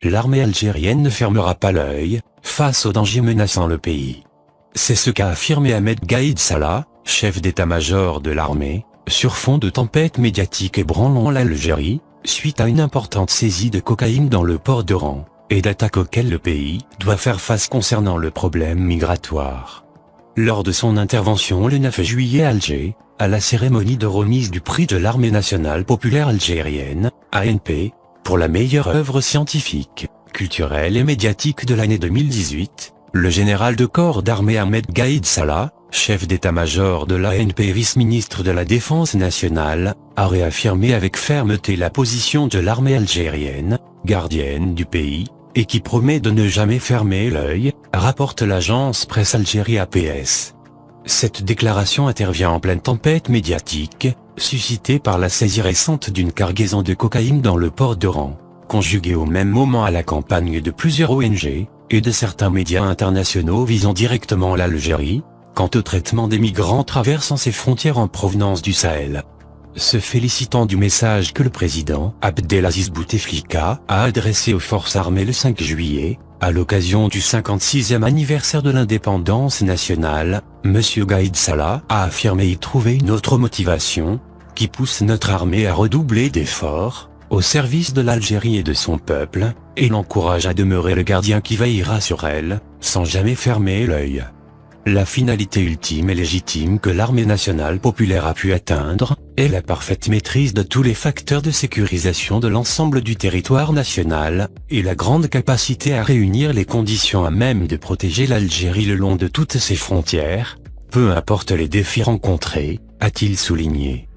l'armée algérienne ne fermera pas l'œil face aux dangers menaçant le pays. C'est ce qu'a affirmé Ahmed Gaïd Salah, chef d'état-major de l'armée, sur fond de tempête médiatique ébranlant l'Algérie, suite à une importante saisie de cocaïne dans le port d'Oran, et d'attaques auxquelles le pays doit faire face concernant le problème migratoire. Lors de son intervention le 9 juillet à Alger, à la cérémonie de remise du prix de l'Armée nationale populaire algérienne, ANP, pour la meilleure œuvre scientifique, culturelle et médiatique de l'année 2018, le général de corps d'armée Ahmed Gaïd Salah, chef d'état-major de l'ANP et vice-ministre de la Défense nationale, a réaffirmé avec fermeté la position de l'armée algérienne, gardienne du pays, et qui promet de ne jamais fermer l'œil, rapporte l'agence Presse Algérie APS. Cette déclaration intervient en pleine tempête médiatique, suscitée par la saisie récente d'une cargaison de cocaïne dans le port d'Oran, conjuguée au même moment à la campagne de plusieurs ONG, et de certains médias internationaux visant directement l'Algérie, quant au traitement des migrants traversant ses frontières en provenance du Sahel. Se félicitant du message que le président Abdelaziz Bouteflika a adressé aux forces armées le 5 juillet, à l'occasion du 56e anniversaire de l'indépendance nationale, M. Gaïd Salah a affirmé y trouver une autre motivation, qui pousse notre armée à redoubler d'efforts, au service de l'Algérie et de son peuple, et l'encourage à demeurer le gardien qui veillera sur elle, sans jamais fermer l'œil. La finalité ultime et légitime que l'armée nationale populaire a pu atteindre, est la parfaite maîtrise de tous les facteurs de sécurisation de l'ensemble du territoire national, et la grande capacité à réunir les conditions à même de protéger l'Algérie le long de toutes ses frontières, peu importe les défis rencontrés, a-t-il souligné.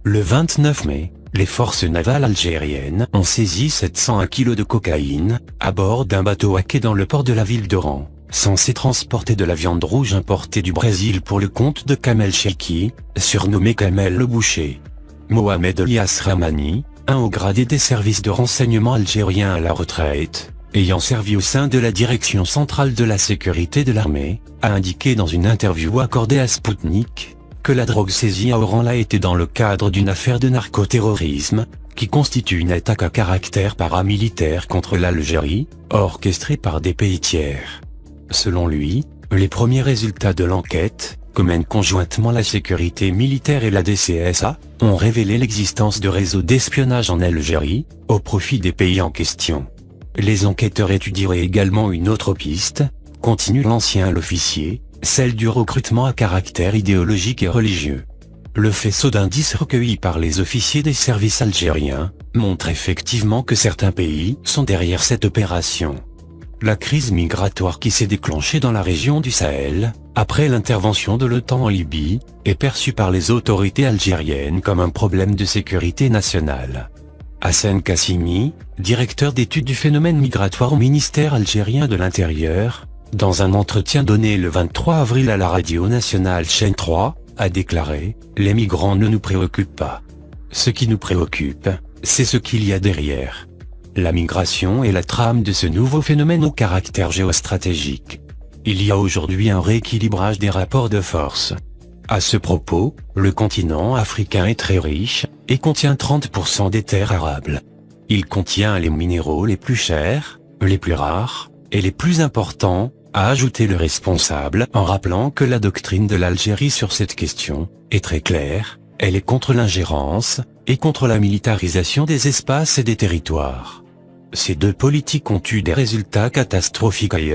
Le 29 mai, les forces navales algériennes ont saisi 701 kg de cocaïne, à bord d'un bateau à quai dans le port de la ville d'Oran, censé transporter de la viande rouge importée du Brésil pour le compte de Kamel Cheikhi, surnommé Kamel le Boucher. Mohamed Elias Rahmani, un haut gradé des services de renseignement algériens à la retraite, ayant servi au sein de la direction centrale de la sécurité de l'armée, a indiqué dans une interview accordée à Sputnik, que la drogue saisie à Oran l'a été dans le cadre d'une affaire de narcoterrorisme, qui constitue une attaque à caractère paramilitaire contre l'Algérie, orchestrée par des pays tiers. Selon lui, les premiers résultats de l'enquête, que mènent conjointement la sécurité militaire et la DCSA, ont révélé l'existence de réseaux d'espionnage en Algérie, au profit des pays en question. Les enquêteurs étudieraient également une autre piste, continue l'ancien officier, celle du recrutement à caractère idéologique et religieux. Le faisceau d'indices recueillis par les officiers des services algériens, montre effectivement que certains pays sont derrière cette opération. La crise migratoire qui s'est déclenchée dans la région du Sahel, après l'intervention de l'OTAN en Libye, est perçue par les autorités algériennes comme un problème de sécurité nationale. Hassan Kassimi, directeur d'études du phénomène migratoire au ministère algérien de l'Intérieur, dans un entretien donné le 23 avril à la radio nationale Chaîne 3, a déclaré « Les migrants ne nous préoccupent pas. Ce qui nous préoccupe, c'est ce qu'il y a derrière. La migration est la trame de ce nouveau phénomène au caractère géostratégique. Il y a aujourd'hui un rééquilibrage des rapports de force. À ce propos, le continent africain est très riche, et contient 30% des terres arables. Il contient les minéraux les plus chers, les plus rares, et les plus importants, a ajouté le responsable en rappelant que la doctrine de l'Algérie sur cette question est très claire, elle est contre l'ingérence, et contre la militarisation des espaces et des territoires. Ces deux politiques ont eu des résultats catastrophiques ailleurs.